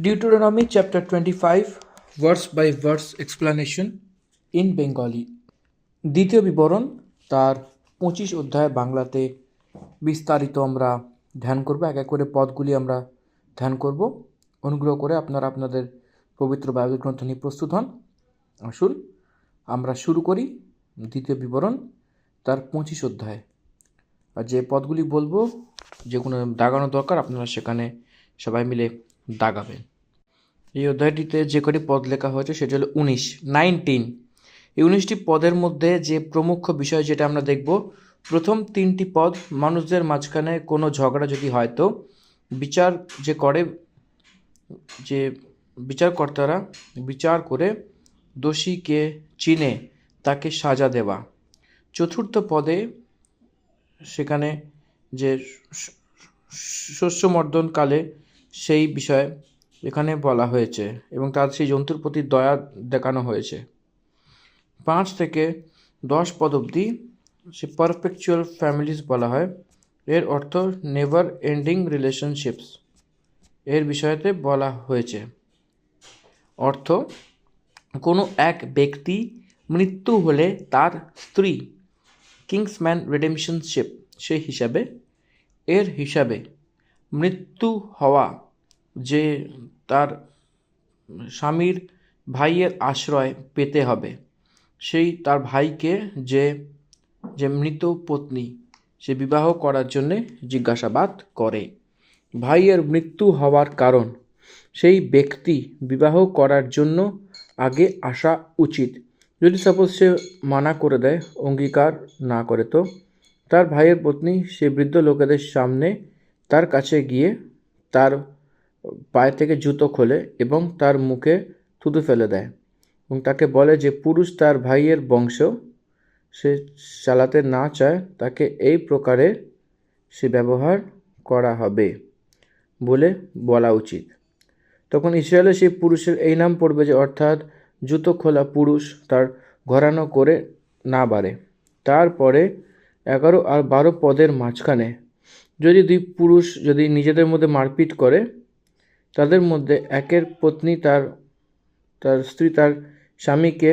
Deuteronomy chapter 25 verse by verse explanation in Bengali. দ্বিতীয় বিবরণ তার 25 অধ্যায় বাংলাতে বিস্তারিত আমরা ধ্যান করব। এক এক করে পদগুলি আমরা ধ্যান করব। অনুগ্রহ করে আপনারা আপনাদের পবিত্র বাইবেল গ্রন্থ নিয়ে প্রস্তুত হন। আসুন আমরা শুরু করি দ্বিতীয় বিবরণ তার 25 অধ্যায়। আর যে পদগুলি বলবো, যেগুলো দাগানো দরকার আপনারা সেখানে সবাই মিলে দাগাবেন। এই অধ্যায়টিতে যে কটি পদ লেখা হয়েছে সেটা হলো 19। এই 19টি পদের মধ্যে যে প্রমুখ বিষয় যেটা আমরা দেখব, প্রথম 3টি পদ মানুষদের মাঝখানে কোনো ঝগড়া যদি হয় তো বিচার যে করে, যে বিচারকর্তারা বিচার করে দোষীকে চিনে তাকে সাজা দেওয়া। চতুর্থ পদে সেখানে যে শস্যমর্দনকালে সেই বিষয়ে এখানে বলা হয়েছে এবং তার সেই জন্তুর প্রতি দয়া দেখানো হয়েছে। 5 থেকে 10 পদ অবধি সে পারপেচুয়াল ফ্যামিলিজ বলা হয়। এর অর্থ নেভার এন্ডিং রিলেশনশিপস এর বিষয়তে বলা হয়েছে। অর্থ কোনো এক ব্যক্তি মৃত্যু হলে তার স্ত্রী কিংসম্যান রিডেমশনশিপ সেই হিসাবে এর হিসাবে মৃত্যু হওয়া যে তার স্বামীর ভাইয়ের আশ্রয় পেতে হবে, সেই তার ভাইকে যে মৃত পত্নী সে বিবাহ করার জন্যে জিজ্ঞাসাবাদ করে। ভাইয়ের মৃত্যু হওয়ার কারণ সেই ব্যক্তি বিবাহ করার জন্য আগে আসা উচিত। যদি সাপোজ সে মানা করে দেয়, অঙ্গীকার না করে, তো তার ভাইয়ের পত্নী সে বৃদ্ধ লোকেদের সামনে তার কাছে গিয়ে তার পায়ে থেকে জুতো খোলে এবং তার মুখে থুতু ফেলে দেয় এবং তাকে বলে যে পুরুষ তার ভাইয়ের বংশ সে চালাতে না চায় তাকে এই প্রকারে সে ব্যবহার করা হবে বলে বলা উচিত। তখন ইসরায়েলে সেই পুরুষের এই নাম পড়বে যে, অর্থাৎ জুতো খোলা পুরুষ তার ঘরানো করে না বাড়ে। তারপরে 11 আর 12 পদের মাঝখানে যদি দুই পুরুষ যদি নিজেদের মধ্যে মারপিট করে, তাদের মধ্যে একের পত্নী তার স্ত্রী তার স্বামীকে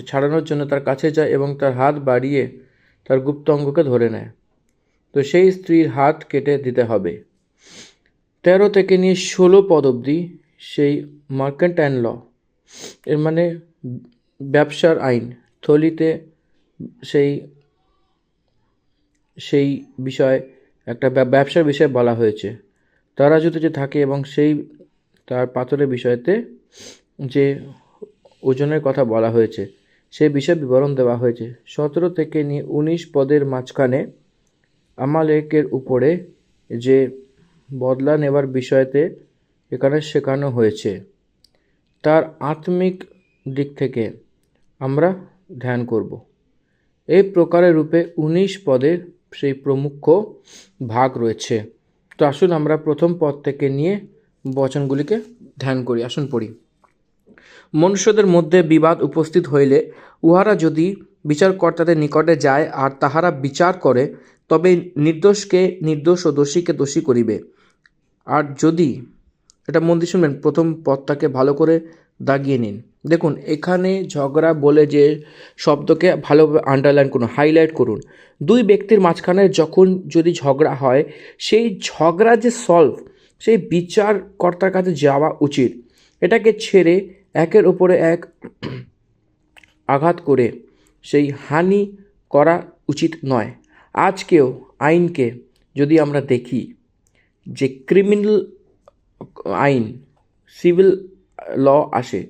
ছাড়ানোর জন্য তার কাছে যায় এবং তার হাত বাড়িয়ে তার গুপ্ত অঙ্গকে ধরে নেয়, তো সেই স্ত্রীর হাত কেটে দিতে হবে। 13 থেকে নিয়ে 16 পদ অবধি সেই মার্কেন্টাইল ল, এর মানে ব্যবসার আইন, থলিতে সেই বিষয় একটা ব্যবসার বিষয়ে বলা হয়েছে। তারা যদি যে থাকে এবং সেই তার পাথরের বিষয়তে যে ওজনের কথা বলা হয়েছে সেই বিষয়ে বিবরণ দেওয়া হয়েছে। 17 থেকে নিয়ে 19 পদের মাঝখানে আমালেকের উপরে যে বদলা নেবার বিষয়তে এখানে শেখানো হয়েছে। তার আত্মিক দিক থেকে আমরা ধ্যান করব। এই প্রকারের রূপে 19 পদের সেই প্রমুখ ভাগ রয়েছে। তো আসুন আমরা প্রথম পদ থেকে নিয়ে বচনগুলিকে ধ্যান করি। আসুন পড়ি। মনুষ্যদের মধ্যে বিবাদ উপস্থিত হইলে উহারা যদি বিচারকর্তাদের নিকটে যায় আর তাহারা বিচার করে, তবে নির্দোষকে নির্দোষ ও দোষীকে দোষী করিবে। আর যদি, এটা মন দিয়ে শুনবেন, প্রথম পদটাকে ভালো করে দাগিয়ে নিন। দেখুন এখানে ঝগড়া বলে যে শব্দকে ভালোভাবে আন্ডারলাইন করুন, হাইলাইট করুন। দুই ব্যক্তির মাঝখানে যখন যদি ঝগড়া হয়, সেই ঝগড়া যে সলভ, সেই বিচারকর্তার কাছে যাওয়া উচিত। এটাকে ছেড়ে একের ওপরে এক আঘাত করে সেই হানি করা উচিত নয়। আজকেও আইনকে যদি আমরা দেখি, যে ক্রিমিনাল আইন, সিভিল ল আসে,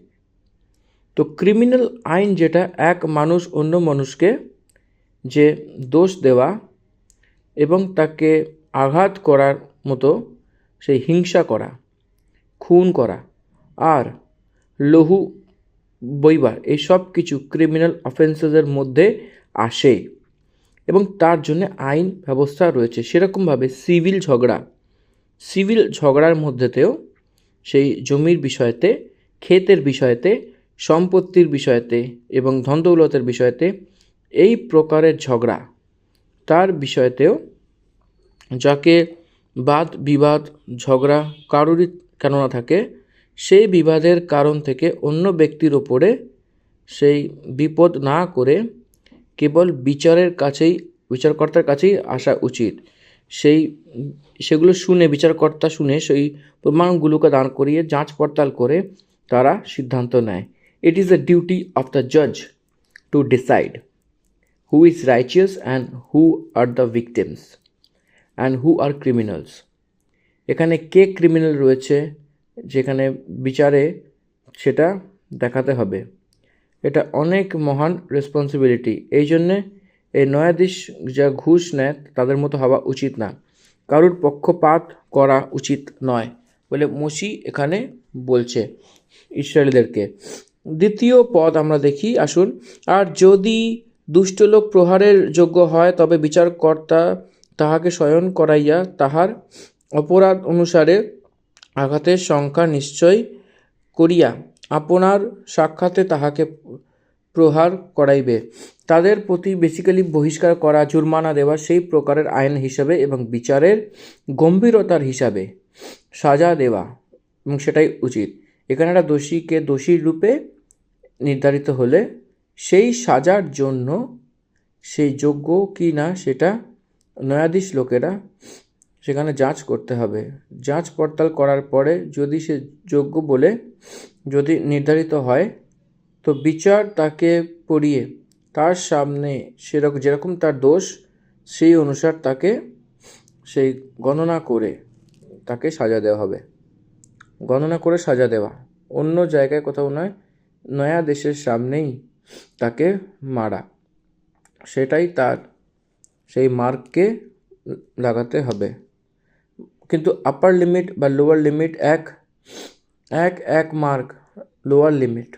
তো ক্রিমিনাল আইন যেটা এক মানুষ অন্য মানুষকে যে দোষ দেওয়া এবং তাকে আঘাত করার মতো সেই হিংসা করা, খুন করা আর লহু বইবা, এই সব কিছু ক্রিমিনাল অফেন্সেসের মধ্যে আসে এবং তার জন্য আইন ব্যবস্থা রয়েছে। সেরকমভাবে সিভিল ঝগড়ার মধ্যেতেও সেই জমির বিষয়তে, ক্ষেতের বিষয়তে, সম্পত্তির বিষয়তে এবং ধনদৌলতের বিষয়তে এই প্রকারের ঝগড়া, তার বিষয়তেও যাকে বাদ বিবাদ ঝগড়া কারোরই কেন না থাকে, সেই বিবাদের কারণ থেকে অন্য ব্যক্তির ওপরে সেই বিপদ না করে কেবল বিচারকর্তার কাছেই আসা উচিত। সেগুলো শুনে বিচারকর্তা সেই প্রমাণগুলোকে দাঁড় করিয়ে যাঁচ পড়তাল করে তারা সিদ্ধান্ত নেয়। It is the duty of the জাজ to decide who is righteous and who are the victims and who are criminals. এখানে কে ক্রিমিনাল রয়েছে যেখানে বিচারে সেটা দেখাতে হবে। এটা অনেক মহান রেসপন্সিবিলিটি। এই জন্যে এই ন্যায়াধীশ যা ঘুষ নেয় তাদের মতো হওয়া উচিত না, কারুর পক্ষপাত করা উচিত নয় বলে মোশি এখানে বলছে ইসরায়েলিদেরকে। দ্বিতীয় পদ আমরা দেখি, আসুন। আর যদি দুষ্ট লোক প্রহারের যোগ্য হয় তবে বিচারকর্তা তাহাকে শয়ন করাইয়া তাহার অপরাধ অনুসারে আঘাতের সংখ্যা নিশ্চয় করিয়া আপনার সাক্ষাতে তাহাকে প্রহার করাইবে। তাদের প্রতি বেসিক্যালি বহিষ্কার করা, জুরমানা দেওয়া সেই প্রকারের আইন হিসাবে এবং বিচারের গম্ভীরতার হিসাবে সাজা দেওয়া, এবং সেটাই উচিত। এখানে একটা দোষীকে দোষীর রূপে নির্ধারিত হলে সেই সাজার জন্য সেই যোগ্য কি না সেটা ন্যায়াধীশ লোকেরা সেখানে যাচ করতে হবে। যাচ পড়তাল করার পরে যদি সে যোগ্য বলে যদি নির্ধারিত হয় তো বিচার তাকে পড়িয়ে তার সামনে যেরকম তার দোষ সেই অনুসার তাকে সেই গণনা করে তাকে সাজা দেওয়া হবে। গণনা করে সাজা দেওয়া, অন্য জায়গায় কোথাও নয়, নয়া দেশের সামনেই তাকে মারা, সেটাই তার সেই মার্ককে লাগাতে হবে। কিন্তু আপার লিমিট বা লোয়ার লিমিট এক মার্ক লোয়ার লিমিট,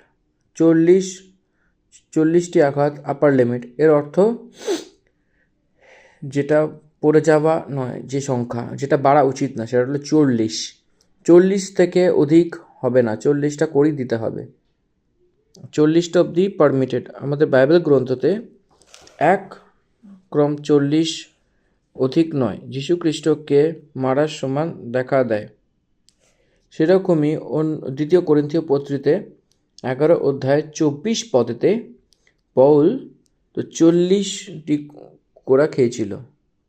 40টি আঘাত আপার লিমিট। এর অর্থ যেটা পড়ে যাওয়া নয়, যে সংখ্যা যেটা বাড়া উচিত না সেটা হলো 40 থেকে অধিক হবে না, 40টা করেই দিতে হবে। 40টা অবধি পারমিটেড। আমাদের বাইবেল গ্রন্থতে এক ক্রম 40 অধিক নয় যীশু খ্রিস্টকে মারার সমান দেখা দেয়। সেরকমই 2 করিন্থীয় পত্রিতে 11 অধ্যায় 24 পদেতে পৌল তো 40টি কোড়া খেয়েছিল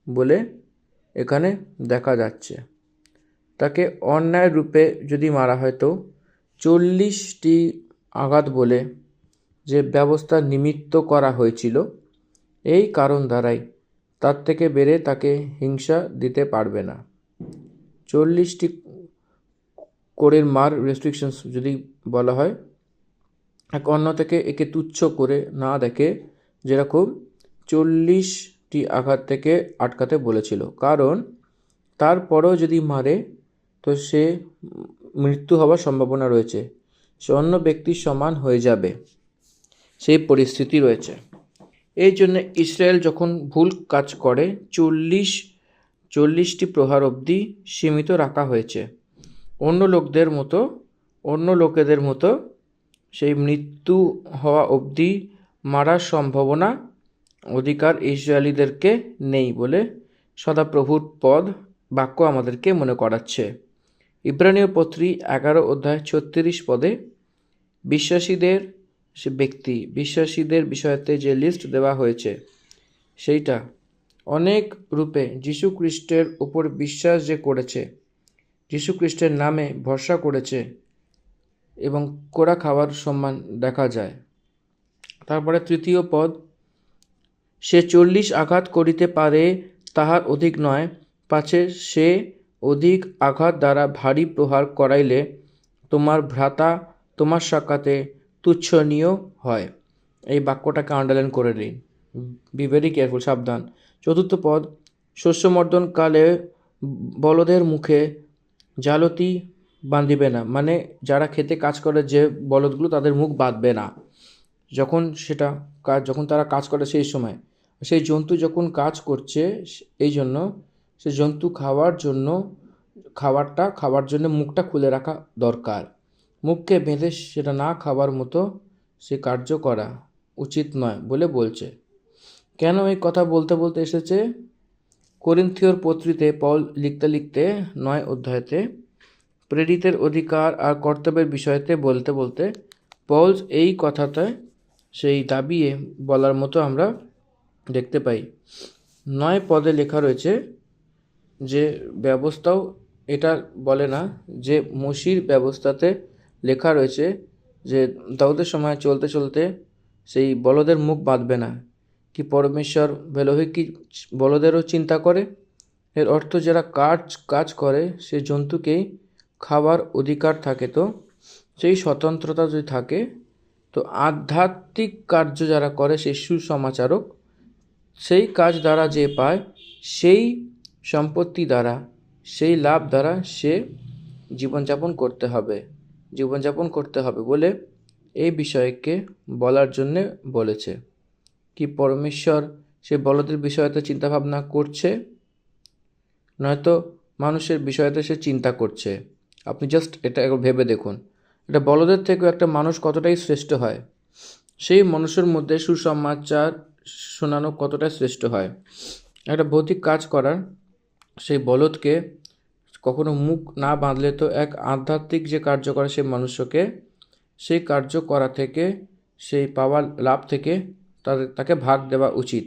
বলে এখানে দেখা যাচ্ছে। তাকে অন্যায় রূপে যদি মারা হয় তো 40টি আঘাত বলে যে ব্যবস্থা নিমিত্ত করা হয়েছিল, এই কারণ দ্বারাই তার থেকে বেড়ে তাকে হিংসা দিতে পারবে না। 40টি কোড়ের মার রেস্ট্রিকশনস যদি বলা হয়, এক অন্য থেকে একে তুচ্ছ করে না দেখে যেরকম 40টি আঘাত থেকে আটকাতে বলেছিল, কারণ তারপরেও যদি মারে তো সে মৃত্যু হওয়ার সম্ভাবনা রয়েছে, সে অন্য ব্যক্তির সমান হয়ে যাবে, সেই পরিস্থিতি রয়েছে। এই জন্য ইসরায়েল যখন ভুল কাজ করে 40টি প্রহার অবধি সীমিত রাখা হয়েছে। অন্য লোকেদের মতো সেই মৃত্যু হওয়া অবধি মারার সম্ভাবনা অধিকার ইসরায়েলিদেরকে নেই বলে সদাপ্রভুর বাক্য আমাদেরকে মনে করাচ্ছে। ইব্রানীয় পত্রী 11 অধ্যায় 36 পদে বিশ্বাসীদের বিষয়তে যে লিস্ট দেওয়া হয়েছে সেইটা অনেক রূপে যীশু খ্রিস্টের উপর বিশ্বাস যে করেছে, যীশু খ্রিস্টের নামে ভরসা করেছে এবং কোড়া খাওয়ার সম্মান দেখা যায়। তারপরে 3 পদ, সে 40 আঘাত করিতে পারে তাহার অধিক নয়, পাছে সে অধিক আঘাত দ্বারা ভারী প্রহার করাইলে তোমার ভ্রাতা তোমার সাক্ষাতে তুচ্ছনীয় হয়। এই বাক্যটাকে আন্ডারলাইন করে নিন, বি ভেরি কেয়ারফুল, সাবধান। 4 পদ, শস্যমর্দন কালে বলদের মুখে জালতি বাঁধিবে না, মানে যারা খেতে কাজ করে যে বলদগুলো তাদের মুখ বাঁধবে না যখন তারা কাজ করে সেই সময়। সেই জন্তু যখন কাজ করছে এই জন্য সে জন্তু খাওয়ার জন্য মুখটা খুলে রাখা দরকার। মুখকে বেঁধে সেটা না খাওয়ার মতো সে কার্য করা উচিত নয় বলে বলছে। কেন এই কথা বলতে এসেছে? করিন্থীয়র পত্রিতে পৌল লিখতে 9 অধ্যায়তে প্রেরিতের অধিকার আর কর্তব্যের বিষয়তে বলতে বলতে পলস এই কথাতে সেই দাবিয়ে বলার মতো আমরা দেখতে পাই। 9 পদে লেখা রয়েছে যে ব্যবস্থাও এটা বলে না যে মসির ব্যবস্থাতে লেখা রয়েছে যে দাউদের সময় চলতে চলতে সেই বলদের মুখ বাঁধবে না। কি পরমেশ্বর ভেলোহি কি বলদেরও চিন্তা করে? এর অর্থ যারা কাজ করে সে জন্তুকেই খাওয়ার অধিকার থাকে, তো সেই স্বতন্ত্রতা যদি থাকে তো আধ্যাত্মিক কার্য যারা করে সেই সুসমাচারক সেই কাজ দ্বারা যে পায় সেই সম্পত্তি দ্বারা সেই লাভ দ্বারা সে জীবনযাপন করতে হবে বলে এই বিষয়কে বলার জন্যে বলেছে। কি পরমেশ্বর সে বলদের বিষয়তে চিন্তাভাবনা করছে, নয়তো মানুষের বিষয়তে সে চিন্তা করছে? আপনি জাস্ট এটা একবার ভেবে দেখুন, এটা বলদের থেকেও একটা মানুষ কতটাই শ্রেষ্ঠ হয়, সেই মানুষের মধ্যে সুসমাচার শোনানো কতটা শ্রেষ্ঠ হয়। একটা ভৌতিক কাজ করার সেই বলদকে কখনো মুখ না বাঁধলে তো এক আধ্যাত্মিক যে কার্য করে সেই মানুষকে সেই কার্য করা থেকে সেই পাওয়ার লাভ থেকে তাকে ভাগ দেওয়া উচিত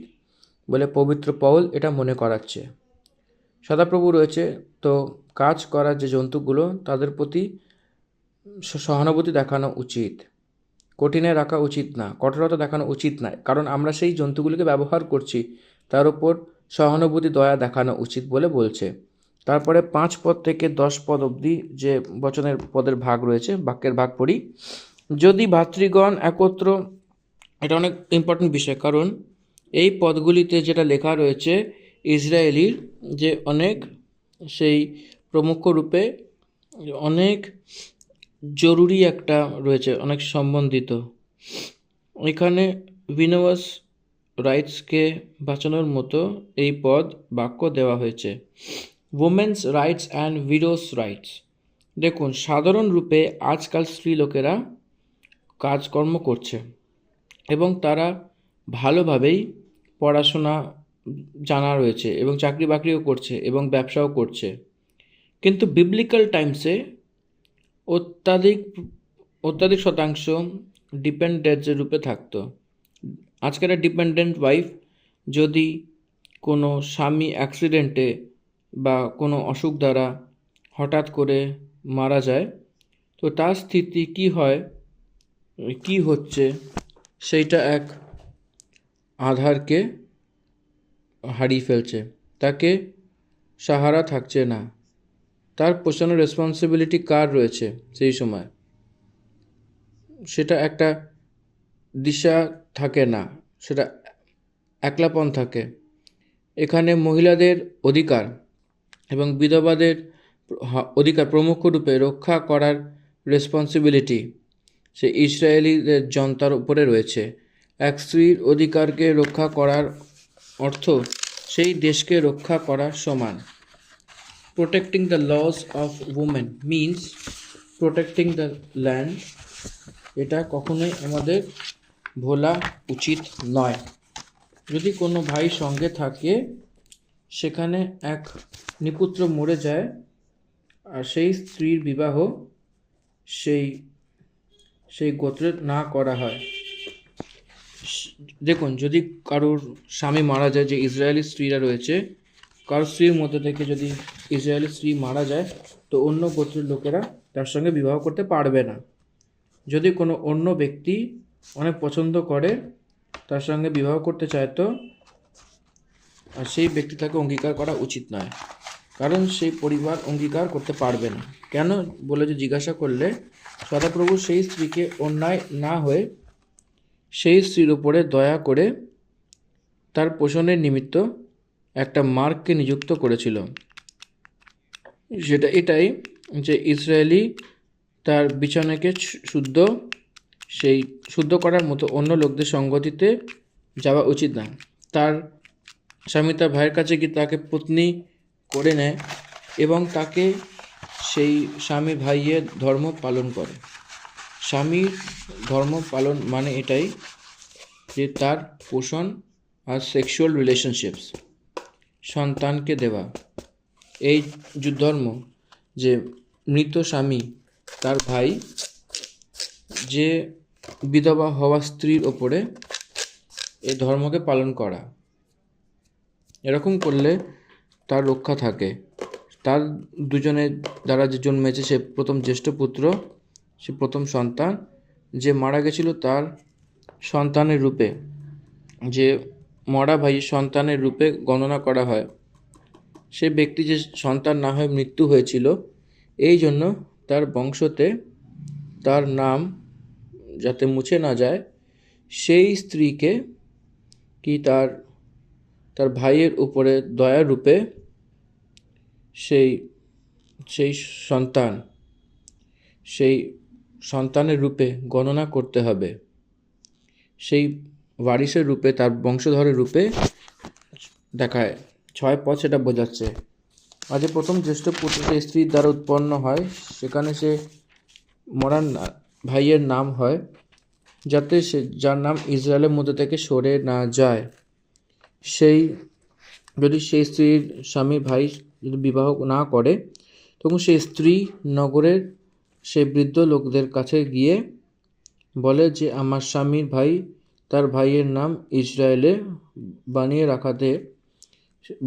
বলে পবিত্র পৌল এটা মনে করাচ্ছে। সদাপ্রভু রয়েছে, তো কাজ করার যে জন্তুগুলো তাদের প্রতি সহানুভূতি দেখানো উচিত, কঠিনে রাখা উচিত না, কঠোরতা দেখানো উচিত না, কারণ আমরা সেই জন্তুগুলিকে ব্যবহার করছি, তার উপর সহানুভূতি দয়া দেখানো উচিত বলে বলছে। তারপরে 5 পদ থেকে 10 পদ অবধি যে বচনের পদের ভাগ রয়েছে, বাক্যের ভাগ পড়ি। যদি ভাতৃগণ একত্র, এটা অনেক ইম্পর্টেন্ট বিষয়, কারণ এই পদগুলিতে যেটা লেখা রয়েছে ইসরায়েলির যে অনেক সেই প্রমুখ রূপে অনেক জরুরি একটা রয়েছে, অনেক সম্বন্ধিত। এখানে উইনোয়াস রাইটসকে বাঁচানোর মতো এই পদ বাক্য দেওয়া হয়েছে। Women's rights and widows rights. দেখুন, সাধারণ রূপে আজকাল স্ত্রী লোকেরা কাজকর্ম করছে এবং তারা ভালোভাবেই পড়াশোনা জানা রয়েছে এবং চাকরি বাকরিও করছে এবং ব্যবসাও করছে, কিন্তু বিবলিক্যাল টাইমসে অত্যাধিক শতাংশ ডিপেন্ডেন্টের রূপে থাকতো। আজকের ডিপেন্ডেন্ট ওয়াইফ যদি কোনো স্বামী অ্যাক্সিডেন্টে বা কোনো অসুখ দ্বারা হঠাৎ করে মারা যায়, তো তার স্থিতি কী হয়, কী হচ্ছে, সেইটা এক আধারকে হারিয়ে ফেলছে, তাকে সাহারা থাকছে না, তার পোষানোর রেসপন্সিবিলিটি কার রয়েছে সেই সময়, সেটা একটা দিশা থাকে না, সেটা একলাপন থাকে। এখানে মহিলাদের অধিকার এবং বিধবাদের অধিকার প্রমুখ রূপে রক্ষা করার রেসপন্সিবিলিটি সে ইসরায়েলিদের জনতার উপরে রয়েছে। এক স্ত্রীর অধিকারকে রক্ষা করার অর্থ সেই দেশকে রক্ষা করার সমান। Protecting the loss of women means protecting the land. এটা কখনোই আমাদের ভোলা উচিত নয়। যদি কোনো ভাই সঙ্গে থাকে, সেখানে এক নিপুত্র মরে যায় আর সেই স্ত্রীর বিবাহ সেই গোত্রের না করা হয়। দেখুন, যদি কারোর স্বামী মারা যায়, যে ইসরায়েলি স্ত্রীরা রয়েছে, কারোর স্ত্রীর মধ্যে থেকে যদি ইসরায়েলি স্ত্রী মারা যায়, তো অন্য গোত্রের লোকেরা তার সঙ্গে বিবাহ করতে পারবে না। যদি কোনো অন্য ব্যক্তি অনেক পছন্দ করে তার সঙ্গে বিবাহ করতে চায়, তো সেই ব্যক্তি তাকে অঙ্গীকার করা উচিত নয়, কারণ সেই পরিবার অঙ্গীকার করতে পারবে না। কেন বলে যে জিজ্ঞাসা করলে, সদাপ্রভু সেই স্ত্রীকে অন্যায় না হয়ে সেই স্ত্রীর উপরে দয়া করে তার পোষণের নিমিত্ত একটা মার্ককে নিযুক্ত করেছিল। সেটা এটাই যে ইসরায়েলি তার বিছানাকে শুদ্ধ করার মতো অন্য লোকদের সঙ্গতিতে যাওয়া উচিত না। তার স্বামী তার ভাইয়ের কাছে গিয়ে তাকে পত্নী করে নেয় এবং তাকে সেই স্বামী ভাইয়ের ধর্ম পালন করে। স্বামীর ধর্ম পালন মানে এটাই যে তার পোষণ আর সেক্সুয়াল রিলেশনশিপস সন্তানকে দেওয়া। এই ধর্ম যে মৃত স্বামী তার ভাই যে বিধবা হওয়া স্ত্রীর ওপরে এই ধর্মকে পালন করা। এরকম করলে তার রক্ষা থাকে। তার দুজনের দ্বারা যে জন্মেছে সে প্রথম জ্যেষ্ঠ পুত্র, সে প্রথম সন্তান, যে মারা গেছিল তার সন্তানের রূপে, যে মরা ভাইয়ের সন্তানের রূপে গণনা করা হয়। সে ব্যক্তি যে সন্তান না হয়ে মৃত্যু হয়েছিল, এই জন্য তার বংশতে তার নাম যাতে মুছে না যায়, সেই স্ত্রীকে কি তার ভাইয়ের উপরে দয়ার রূপে সেই সন্তানের রূপে গণনা করতে হবে। সেই ওয়ারিসের রূপে, তার বংশধরের রূপে দেখায়। 6 পদ সেটা বোঝাচ্ছে। আর যে প্রথম জ্যেষ্ঠ পুত্র সেই স্ত্রীর দ্বারা উৎপন্ন হয়, সেখানে সে মরার ভাইয়ের নাম হয়, যাতে যার নাম ইসরায়েলের মধ্যে থেকে সরে না যায়। যদি সেই স্ত্রীর স্বামী ভাই যদি বিবাহ না করে, তখন সেই স্ত্রী নগরের সেই বৃদ্ধ লোকদের কাছে গিয়ে বলে যে আমার স্বামীর ভাই তার ভাইয়ের নাম ইসরায়েলে বানিয়ে রাখাতে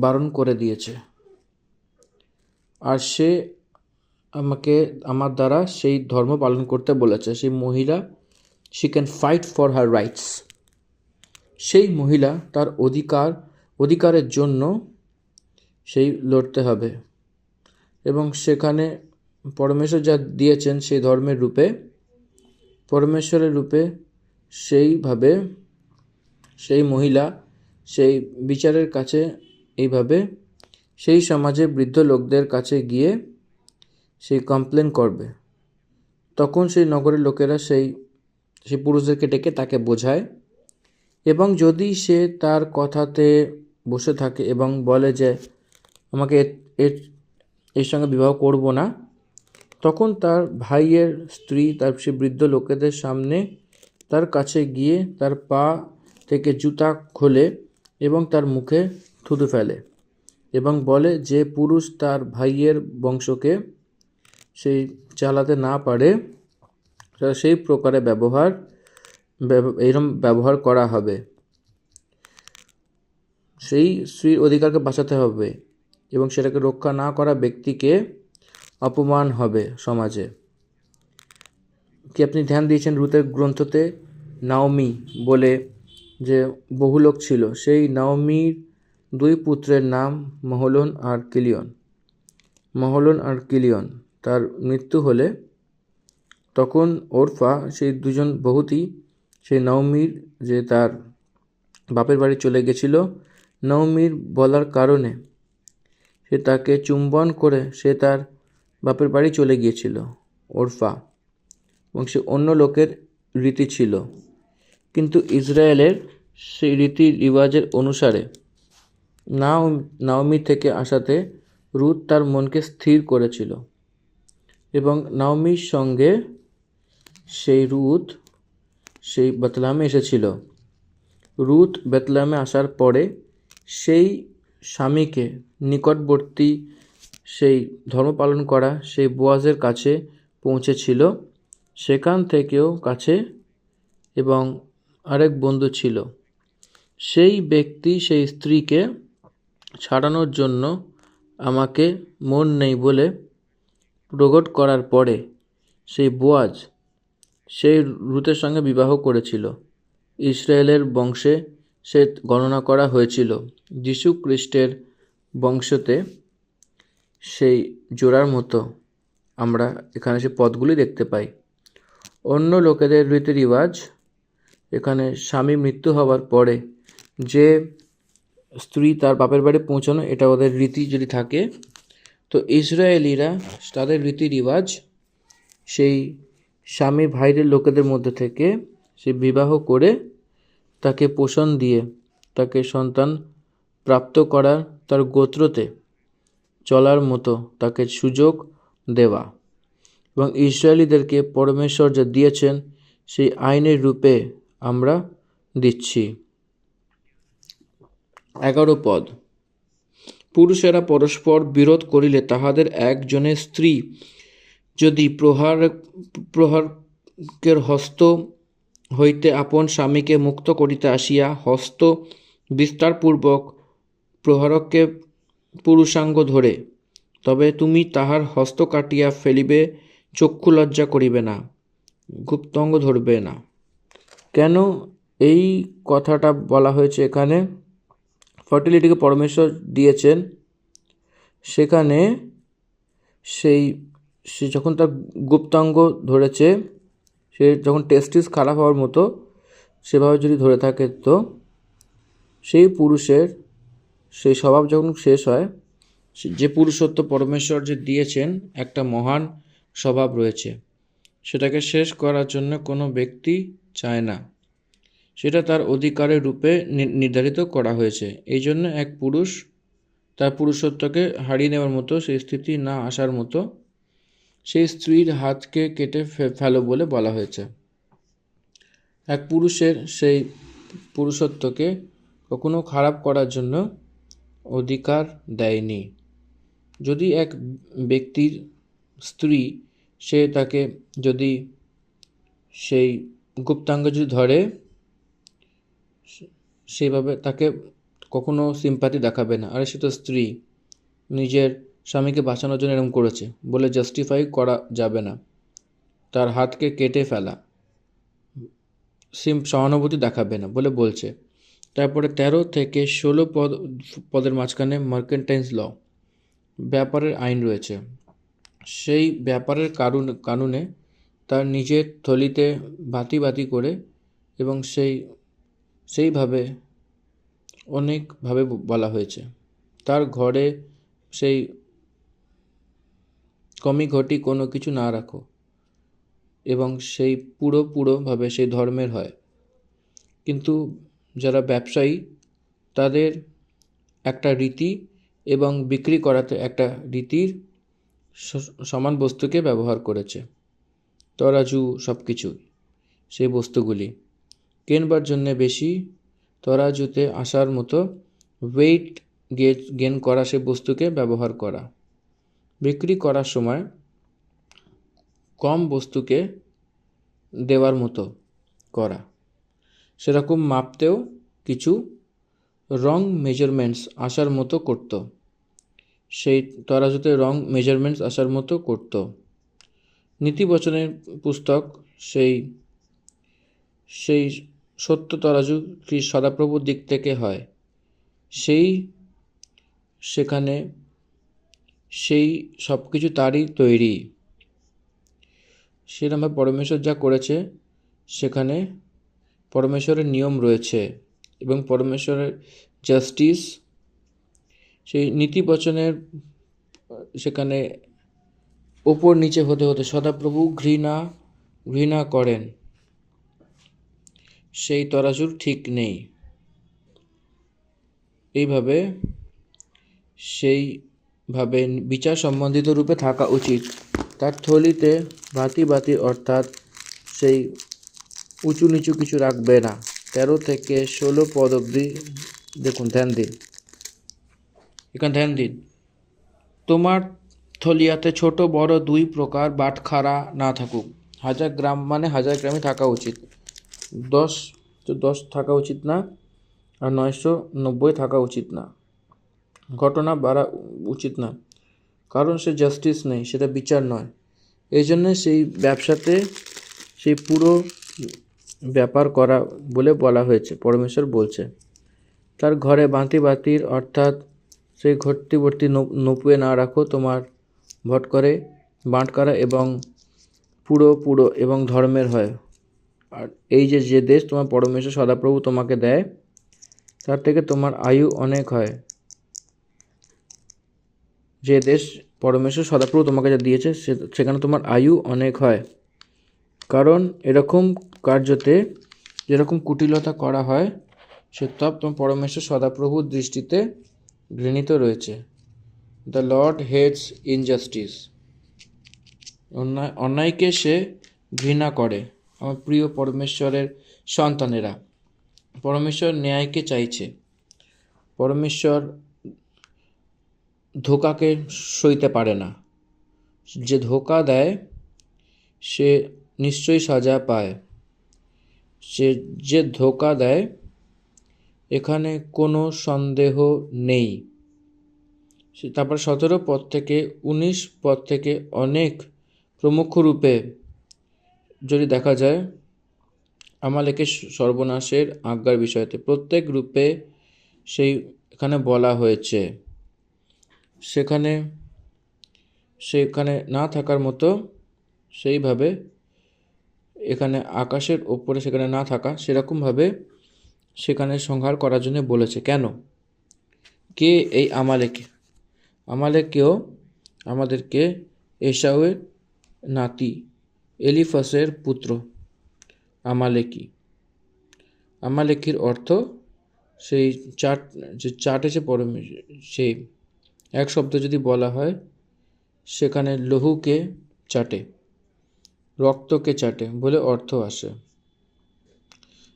বারণ করে দিয়েছে, আর সে আমার দ্বারা সেই ধর্ম পালন করতে বলেছে। সেই মহিলা, she can fight for her rights. সেই মহিলা তার অধিকারের জন্য সেই লড়তে হবে। এবং সেখানে পরমেশ্বর যা দিয়েছেন সেই ধর্মের রূপে, পরমেশ্বরের রূপে, সেইভাবে সেই মহিলা সেই বিচারের কাছে এইভাবে সেই সমাজে বৃদ্ধ লোকদের কাছে গিয়ে সেই কমপ্লেন করবে। তখন সেই নগরের লোকেরা সেই পুরুষদেরকে ডেকে তাকে বোঝায়, এবং যদি সে তার কথাতে বসে থাকে এবং বলে যে আমাকে এর সঙ্গে বিবাহ করব না, তখন তার ভাইয়ের স্ত্রী তার সে বৃদ্ধ লোকেদের সামনে তার কাছে গিয়ে তার পা থেকে জুতা খোলে এবং তার মুখে থুতু ফেলে এবং বলে যে পুরুষ তার ভাইয়ের বংশকে সেই চালাতে না পারে, সেই প্রকারে এইরকম ব্যবহার করা হবে। সেই স্ত্রীর অধিকারকে বাঁচাতে হবে এবং সেটাকে রক্ষা না করা ব্যক্তিকে অপমান হবে সমাজে। কি আপনি ধ্যান দিয়েছেন রুতের গ্রন্থতে নাওমি বলে যে বহু লোক ছিল, সেই নাওমির 2 পুত্রের নাম মহলোন আর কিলিয়ন। তার মৃত্যু হলে তখন ওরফা সেই দুজন বহুতী সেই নাওমির যে তার বাপের বাড়ি চলে গেছিল, নাওমির বলার কারণে সে তাকে চুম্বন করে সে তার বাপের বাড়ি চলে গিয়েছিল ওরফা, এবং সে অন্য লোকের রীতি ছিল। কিন্তু ইসরায়েলের সেই রীতি রিবাজের অনুসারে নাওমি থেকে আসাতে রুত তার মনকে স্থির করেছিল এবং নাওমির সঙ্গে সেই রুত সেই বেতলেহেমে এসেছিল। রুত বেতলেহেমে আসার পরে সেই স্বামীকে নিকটবর্তী সেই ধর্ম পালন করা সেই বোয়াজের কাছে পৌঁছেছিল। সেখান থেকেও কাছে এবং আরেক বন্ধু ছিল। সেই ব্যক্তি সেই স্ত্রীকে ছাড়ানোর জন্য আমাকে মন নেই বলে প্রকট করার পরে সেই বোয়াজ সেই রুতের সঙ্গে বিবাহ করেছিল। ইসরায়েলের বংশে সে গণনা করা হয়েছিল। যীশু খ্রিস্টের বংশতে সেই জোড়ার মতো আমরা এখানে সেই পদগুলি দেখতে পাই। অন্য লোকেদের রীতি রিবাজ, এখানে স্বামী মৃত্যু হওয়ার পরে যে স্ত্রী তার বাপের বাড়ি পৌঁছানো, এটা ওদের রীতি যদি থাকে, তো ইসরায়েলিরা তাদের রীতি রিবাজ সেই স্বামী ভাইদের লোকেদের মধ্যে থেকে সে বিবাহ করে তাকে পোষণ দিয়ে তাকে সন্তান প্রাপ্ত করার, তার গোত্রতে চলার মতো তাকে সুযোগ দেওয়া, এবং ইসরায়েলিদেরকে পরমেশ্বর যা দিয়েছেন সেই আইনের রূপে আমরা দিচ্ছি। 11 পদ। পুরুষেরা পরস্পর বিরোধ করিলে তাহাদের একজনের স্ত্রী যদি প্রহারকের হস্ত হইতে আপন স্বামীকে মুক্ত করিতে আসিয়া হস্ত বিস্তারপূর্বক প্রহারককে পুরুষাঙ্গ ধরে, তবে তুমি তাহার হস্ত কাটিয়া ফেলিবে, চক্ষু লজ্জা করিবে না, গুপ্তাঙ্গ ধরবে না। কেন এই কথাটা বলা হয়েছে এখানে? ফার্টিলিটিকে পরমেশ্বর দিয়েছেন, সেখানে সে যখন তার গুপ্তাঙ্গ ধরেছে, সে যখন টেস্টিস খারাপ হওয়ার মতো সেভাবে যদি ধরে থাকে, তো সেই পুরুষের সেই স্বভাব যখন শেষ হয়, যে পুরুষত্ব পরমেশ্বর যে দিয়েছেন, একটা মহান স্বভাব রয়েছে, সেটাকে শেষ করার জন্য কোনো ব্যক্তি চায় না। সেটা তার অধিকারের রূপে নির্ধারিত করা হয়েছে। এই জন্য এক পুরুষ তার পুরুষত্বকে হারিয়ে নেওয়ার মতো, সেই স্থিতি না আসার মতো সেই স্ত্রীর হাতকে কেটে ফেলো বলে বলা হয়েছে। এক পুরুষের সেই পুরুষত্বকে কখনো খারাপ করার জন্য অধিকার দেয়নি। যদি এক ব্যক্তির স্ত্রী সে তাকে যদি সেই গুপ্তাঙ্গ যদি ধরে, সেইভাবে তাকে কখনো সিম্পাথি দেখাবে না, আরে সে তো স্ত্রী, নিজের স্বামীকে বাঁচানোর জন্য এরকম করেছে বলে জাস্টিফাই করা যাবে না। তার হাতকে কেটে ফেলা, সহানুভূতি দেখাবে না বলে বলছে। তারপরে 13 থেকে 16 পদের মাঝখানে মার্কেন্টাইন্স ল, ব্যাপারের আইন রয়েছে। সেই ব্যাপারের কানুনে তার নিজের থলিতে বাতি করে এবং সেইভাবে অনেকভাবে বলা হয়েছে। তার ঘরে সেই কমি ঘটি কোনো কিছু না রাখো, এবং সেই পুরোভাবে সেই ধর্মের হয়। কিন্তু যারা ব্যবসায়ী, তাদের একটা রীতি এবং বিক্রি করাতে একটা রীতির সমান বস্তুকে ব্যবহার করেছে। তরাজু সব কিছু, সেই বস্তুগুলি কেনবার জন্যে বেশি তরাজুতে আসার মতো ওয়েট গেন করা সেই বস্তুকে ব্যবহার করা, বিক্রি করার সময় কম বস্তুকে দেওয়ার মতো করা, সেরকম মাপতেও কিছু রং মেজারমেন্টস আসার মতো করত, সেই তরাজুতে রং মেজারমেন্টস আসার মতো করত। নীতিবচনের পুস্তক সেই সত্য তরাজু শ্রী সদাপ্রভুর দিক থেকে হয়, সেখানে সেই সব কিছু তারই তৈরি। সেরকমভাবে পরমেশ্বর যা করেছে, সেখানে পরমেশ্বরের নিয়ম রয়েছে এবং পরমেশ্বরের জাস্টিস সেই নীতিবচনের সেখানে ওপর নিচে হতে সদাপ্রভু ঘৃণা করেন, সেই তরাজুর ঠিক নেই। সেইভাবে বিচার সম্বন্ধিত রূপে থাকা উচিত। তার থলিতে বাতি অর্থাৎ সেই উঁচু নিচু কিছু রাখবে না। 13 থেকে 16 পদ অবধি দেখুন, ধ্যান দিন। তোমার থলিয়াতে ছোট বড় 2 প্রকার বাটখারা না থাকুক। 1000 গ্রাম মানে 1000 গ্রামই থাকা উচিত, 10 থাকা উচিত না, আর 990 থাকা উচিত না। ঘটনা বাড়া উচিত না, কারণ সে জাস্টিস নেই, সেটা বিচার নয়। এই জন্য সেই ব্যবসাতে সেই পুরো ব্যাপার করা বলে বলা হয়েছে। পরমেশ্বর বলছে তার ঘরে বাতির অর্থাৎ সেই ভর্তি নপুয়ে না রাখো, তোমার বাটকরা এবং পুরো এবং ধর্মের হয়। আর এই যে দেশ তোমার পরমেশ্বর সদাপ্রভু তোমাকে দেয়, তার থেকে তোমার আয়ু অনেক হয়। যে দেশ পরমেশ্বর সদাপ্রভু তোমাকে যা দিয়েছে, সেখানে তোমার আয়ু অনেক হয়। কারণ এরকম কার্যতে যেরকম কুটিলতা করা হয়, সে সব তোমার পরমেশ্বর সদাপ্রভুর দৃষ্টিতে ঘৃণিত রয়েছে। দ্য লর্ড হেটস ইনজাস্টিস, অন্যায়কে সে ঘৃণা করে। আমার প্রিয় পরমেশ্বরের সন্তানেরা, পরমেশ্বর ন্যায়কে চাইছে। পরমেশ্বর ধোঁকাকে সইতে পারে না। যে ধোকা দেয় সে নিশ্চয়ই সাজা পায়। যে ধোকা দেয় এখানে কোনো সন্দেহ নেই। তারপর 17 পদ থেকে 19 পদ থেকে অনেক প্রমুখ রূপে যদি দেখা যায় আমালেকের সর্বনাশের আজ্ঞার বিষয়তে প্রত্যেক রূপে সেই এখানে বলা হয়েছে। সেখানে না থাকার মতো সেইভাবে এখানে আকাশের ওপরে সেখানে না থাকা সেরকমভাবে সেখানে সংহার করার জন্য বলেছে। কেন? কে এই আমালেক? আমালেকেও আমাদেরকে এসাউয়ের নাতি এলিফাসের পুত্র আমালেকি। আমালেকির অর্থ সেই চাট এসে পড়ে, সেই এক শব্দ যদি বলা হয় সেখানে লহুকে চাটে, রক্তকে চাটে বলে অর্থ আসে।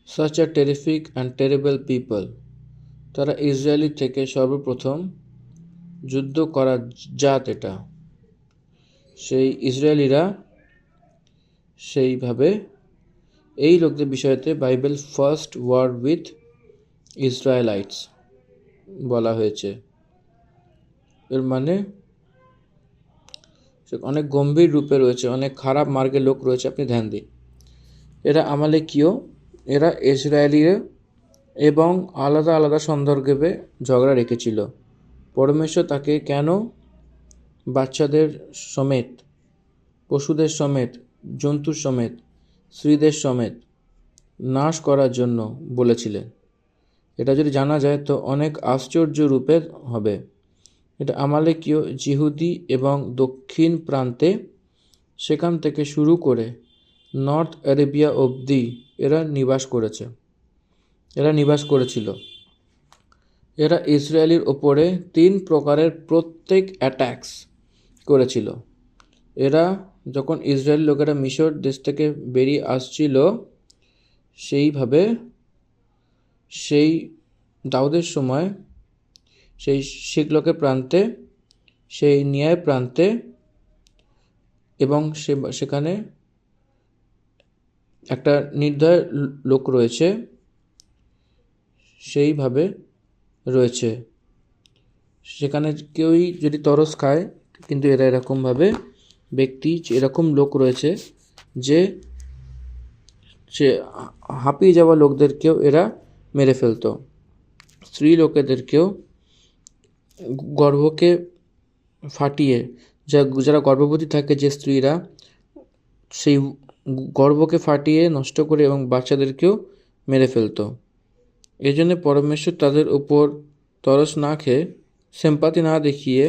such a terrific and terrible people, তারা ইসরায়েলি থেকে সর্বপ্রথম যুদ্ধ করা জাত। এটা সেই ইসরায়েলিরা সেইভাবে এই লোকদের বিষয়তে বাইবেল ফার্স্ট ওয়ার উইথ ইসরায়েলাইটস বলা হয়েছে। এর মানে অনেক গম্ভীর রূপে রয়েছে, অনেক খারাপ মার্গের লোক রয়েছে, আপনি ধ্যান দিন। এরা আমালেকীয়, এরা ইসরায়েলিরা এবং আলাদা আলাদা সন্দর্ভে ঝগড়া রেখেছিল। পরমেশ্বর তাকে কেন বাচ্চাদের সমেত, পশুদের সমেত, জন্তুর সমেত, স্ত্রীদের সমেত নাশ করার জন্য বলেছিলেন, এটা যদি জানা যায় তো অনেক আশ্চর্য রূপের হবে। এটা আমালেকীয় জিহুদি এবং দক্ষিণ প্রান্তে, সেখান থেকে শুরু করে নর্থ আরেবিয়া অবধি এরা নিবাস করেছিল। এরা ইসরায়েলের ওপরে 3 প্রকারের প্রত্যেক অ্যাটাকস করেছিল। এরা যখন ইসরায়েল লোকেরা মিশর দেশ থেকে বেরিয়ে আসছিল, সেইভাবে সেই দাউদের সময় সেই শিকলকের প্রান্তে, সেই ন্যায় প্রান্তে এবং সেখানে একটা নির্দয় লোক রয়েছে, সেইভাবে রয়েছে। সেখানে কেউই যদি তরস খায়, কিন্তু এরা এরকমভাবে ব্যক্তি, এরকম লোক রয়েছে যে সে হাঁপিয়ে যাওয়া লোকদেরকেও এরা মেরে ফেলতো। স্ত্রী লোকেদেরকেও গর্ভকে ফাটিয়ে, যারা গর্ভবতী থাকে যে স্ত্রীরা, সেই গর্ভকে ফাটিয়ে নষ্ট করে এবং বাচ্চাদেরকেও মেরে ফেলতো। এই জন্য পরমেশ্বর তাদের উপর তরস না খেয়ে, সিম্পাথি না দেখিয়ে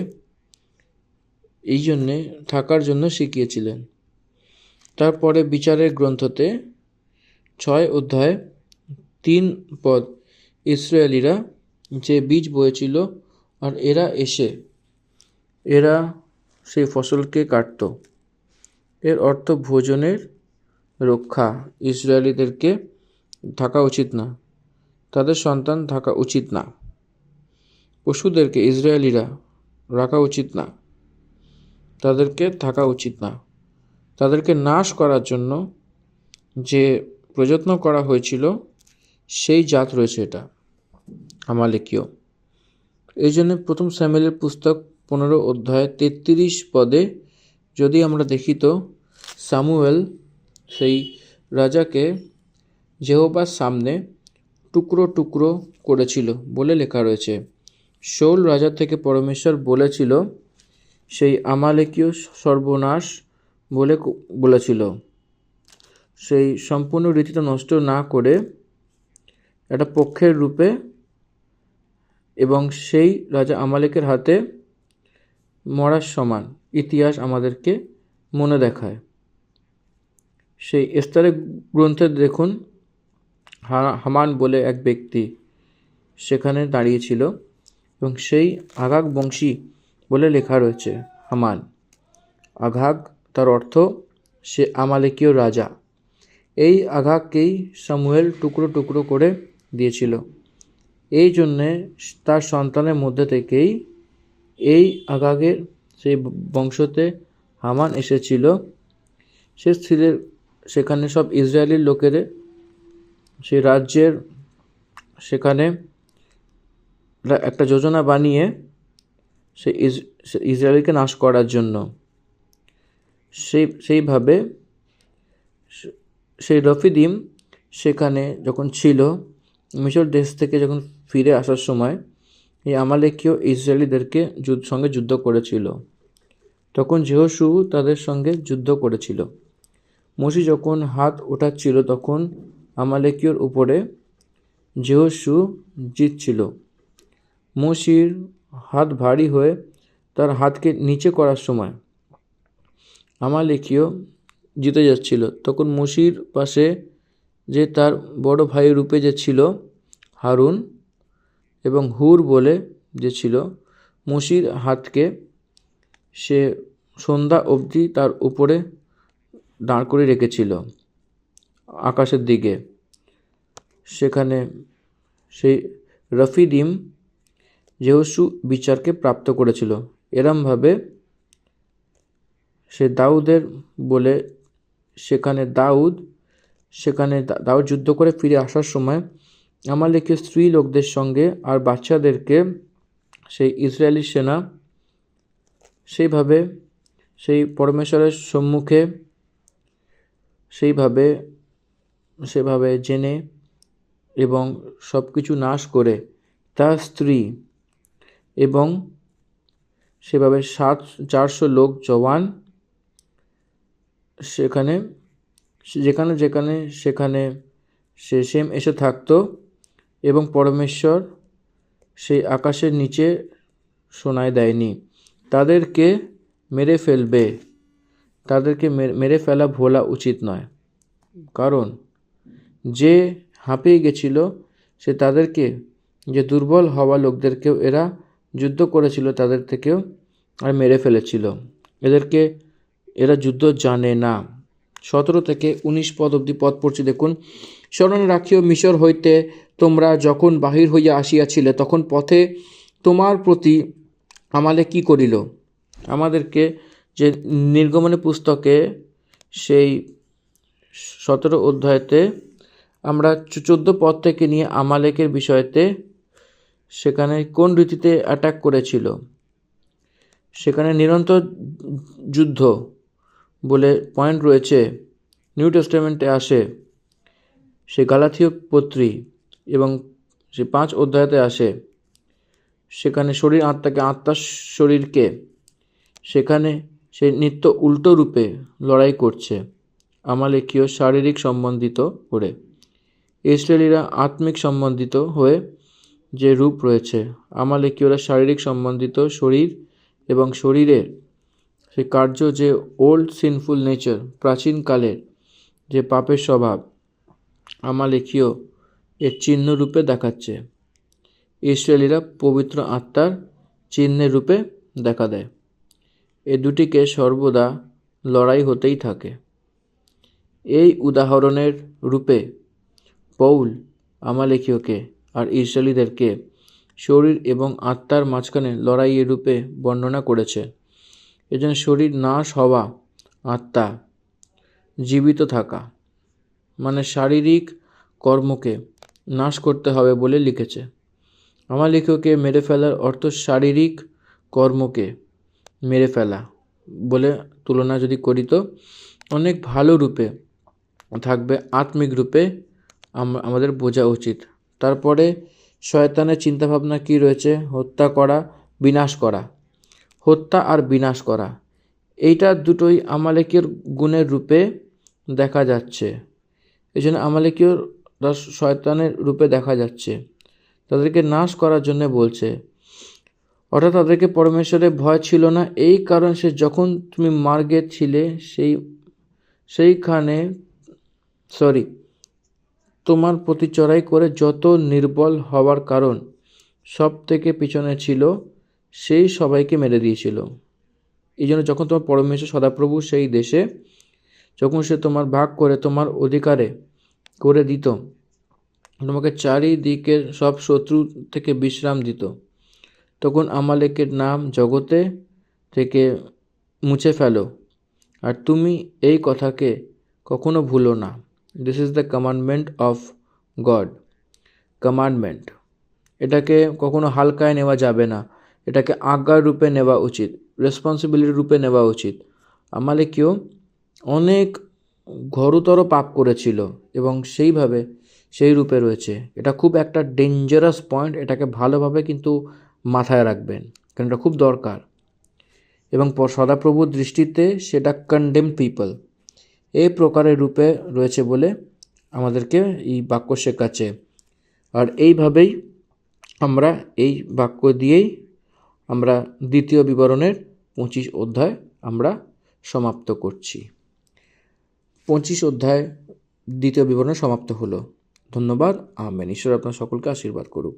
এই জন্যে থাকার জন্য শিখিয়েছিলেন। তারপরে বিচারের গ্রন্থতে 6 অধ্যায় 3 পদ, ইসরায়েলিরা যে বীজ বয়েছিল আর এরা সেই ফসলকে কাটত। এর অর্থ ভোজনের রক্ষা ইসরায়েলিদেরকে থাকা উচিত না, তাদের সন্তান থাকা উচিত না, পশুদেরকে ইসরায়েলিরা রাখা উচিত না, তাদেরকে থাকা উচিত না। তাদেরকে নাশ করার জন্য যে প্রযত্ন করা হয়েছিল সেই জাত রয়েছে এটা আমালেকীয়। এই জন্য প্রথম স্যামুয়েলের পুস্তক 15 অধ্যায় 33 পদে যদি আমরা দেখি তো সামুয়েল সেই রাজাকে যেহোবার সামনে টুকরো টুকরো করেছিল বলে লেখা রয়েছে। শাউল রাজা থেকে পরমেশ্বর বলেছিল সেই আমালেকীয় সর্বনাশ বলেছিল, সেই সম্পূর্ণ রীতিটা নষ্ট না করে একটা পক্ষের রূপে, এবং সেই রাজা আমালেকের হাতে মরার সমান ইতিহাস আমাদেরকে মনে দেখায়। সেই এস্তারের গ্রন্থে দেখুন, হামান বলে এক ব্যক্তি সেখানে দাঁড়িয়েছিল এবং সেই আগাগ বংশী বলে লেখা রয়েছে। হামান, আগাগ তার অর্থ সে আমালেকীয় রাজা। এই আগাগকেই সামুয়েল টুকরো টুকরো করে দিয়েছিল। এই জন্যে তার সন্তানের মধ্যে থেকেই এই আগাগের সেই বংশতে হামান এসেছিল, সে স্থিরের সেখানে সব ইসরায়েলের লোকেরে সেই রাজ্যের সেখানে একটা যোজনা বানিয়ে সে ইসরায়েলকে নাশ করার জন্য সেইভাবে সেই রফিদিম সেখানে যখন ছিল, মিশর দেশ থেকে যখন ফিরে আসার সময় এই আমালেকীয় ইসরায়েলিদেরকে সঙ্গে যুদ্ধ করেছিল। তখন যেহোশু তাদের সঙ্গে যুদ্ধ করেছিল। মোশে যখন হাত ওঠাচ্ছিল তখন আমালেকীয়র উপরে যেহোশু জিতছিল। মোশির হাত ভারী হয়ে তার হাতকে নিচে করার সময় আমালেকীয় জিতে যাচ্ছিল। তখন মোশির পাশে যে তার বড় ভাই রূপে যে ছিল হারুন এবং হুর বলে যে ছিল, মোশির হাতকে সে সন্ধ্যা অবধি তার উপরে দাঁড় করে রেখেছিল আকাশের দিকে। সেখানে সেই রফিদিম যেহোশু বিচারকে প্রাপ্ত করেছিল। এরমভাবে সে দাউদের বলে সেখানে দাউদ যুদ্ধ করে ফিরে আসার সময় আমালেকীয় স্ত্রী লোকদের সঙ্গে আর বাচ্চাদেরকে সেই ইসরায়েলি সেনা সেইভাবে সেই পরমেশ্বরের সম্মুখে সেভাবে জেনে এবং সব কিছু নাশ করে তার স্ত্রী এবং সেভাবে 400 লোক জওয়ান যেখানে সে সেম এসে থাকতো এবং পরমেশ্বর সেই আকাশের নিচে শোনায় দেয়নি। তাদেরকে মেরে ফেলবে, তাদেরকে মেরে ফেলা ভোলা উচিত নয়, কারণ যে হাঁপিয়ে গেছিল সে তাদেরকে, যে দুর্বল হওয়া লোকদেরকেও এরা যুদ্ধ করেছিল তাদের থেকেও আর মেরে ফেলেছিল। এরা যুদ্ধ জানে না। 17 থেকে 19 পদ অবধি পদ পড়ছি, দেখুন। স্মরণে রাখিও, মিশর হইতে তোমরা যখন বাহির হইয়া আসিয়াছিলে তখন পথে তোমার প্রতি আমালেক কি করিল। আমাদেরকে যে নির্গমনের পুস্তকে সেই 17 অধ্যায়তে আমরা 14 পদ থেকে নিয়ে আমালেকের বিষয়তে সেখানে কোন রীতিতে অ্যাটাক করেছিল, সেখানে নিরন্তর যুদ্ধ বলে পয়েন্ট রয়েছে। নিউ টেস্টামেন্টে আসে, সে গালাথীয় পত্রী এবং সে 5 অধ্যায়তে আসে, সেখানে শরীর আত্মাকে, আত্মার শরীরকে, সেখানে সে নিত্য উল্টো রূপে লড়াই করছে আমালেকীয় শারীরিক সম্বন্ধিত করে। ইসরায়েলিরা আত্মিক সম্বন্ধিত হয়ে যে রূপ রয়েছে, আমালেকীয়রা শারীরিক সম্বন্ধিত শরীর এবং শরীরের সে কার্য, যে ওল্ড সিনফুল নেচার, প্রাচীনকালের যে পাপের স্বভাব, আমালেকীয় এর চিহ্ন রূপে দেখাচ্ছে। ইসরায়েলিরা পবিত্র আত্মার চিহ্নের রূপে দেখা দেয়। এ দুটিকে সর্বদা লড়াই হতেই থাকে। এই উদাহরণের রূপে পৌল আমালেকীয়কে আর ইসরায়েলিদেরকে শরীর এবং আত্মার মাঝখানে লড়াইয়ের রূপে বর্ণনা করেছে। এজন্য শরীর নাশ হওয়া, আত্মা জীবিত থাকা, মানে শারীরিক কর্মকে নাশ করতে হবে বলে লিখেছে। আমালেকীয়কে মেরে ফেলার অর্থ শারীরিক কর্মকে মেরে ফেলা বলে তুলনা যদি করি তো অনেক ভালো রূপে থাকবে, আত্মিক রূপে আমাদের বোঝা উচিত। তারপরে শয়তানের চিন্তাভাবনা কি রয়েছে? হত্যা করা, বিনাশ করা। হত্যা আর বিনাশ করা, এইটা দুটোই আমালেকের গুণের রূপে দেখা যাচ্ছে। এই জন্য আমালেকীয় শয়তানের রূপে দেখা যাচ্ছে, তাদেরকে নাশ করার জন্য বলছে। অর্থাৎ তাদেরকে পরমেশ্বরের ভয় ছিল না, এই কারণ সে যখন তুমি মার্গে ছিলে সেইখানে তোমার প্রতি চড়াই করে যত নির্বল হওয়ার কারণ সব থেকে পিছনে ছিল, সেই সবাইকে মেরে দিয়েছিল। এই জন্য যখন তোমার পরমেশ্বর সদাপ্রভু সেই দেশে যখন সে তোমার ভাগ করে তোমার অধিকারে করে দিত, তোমাকে চারিদিকের সব শত্রু থেকে বিশ্রাম দিত, তখন আমালেকের নাম জগতে থেকে মুছে ফেলো, আর তুমি এই কথাকে কখনো ভুলো না। This is the commandment of god. Commandment, এটাকে কখনো হালকায় নেওয়া যাবে না, এটাকে আজ্ঞার রূপে নেওয়া উচিত, রেসপন্সিবিলিটি রূপে নেওয়া উচিত। আমালেকীয় অনেক ঘোরতর পাপ করেছিল এবং সেইভাবে সেই রূপে রয়েছে। এটা খুব একটা ডেঞ্জারাস পয়েন্ট, এটাকে ভালোভাবে কিন্তু মাথায় রাখবেন, কারণ এটা খুব দরকার। এবং সদাপ্রভুর দৃষ্টিতে সেটা কন্ডেমড পিপল এই প্রকারের রূপে রয়েছে বলে আমাদেরকে এই বাক্য শেখাচ্ছে। আর এইভাবেই আমরা এই বাক্য দিয়েই আমরা দ্বিতীয় বিবরণের 25 অধ্যায় আমরা সমাপ্ত করছি। 25 অধ্যায় দ্বিতীয় বিবরণ সমাপ্ত হলো। ধন্যবাদ। আমেন। ঈশ্বর আপনার সকলকে আশীর্বাদ করুক।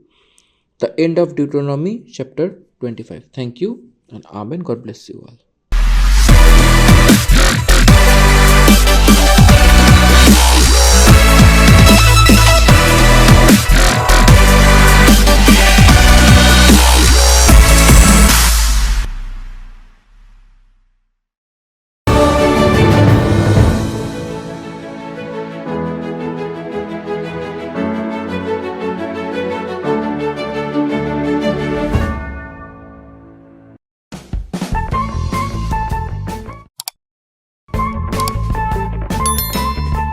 The end of Deuteronomy chapter 25। Thank you and amen. God bless you all.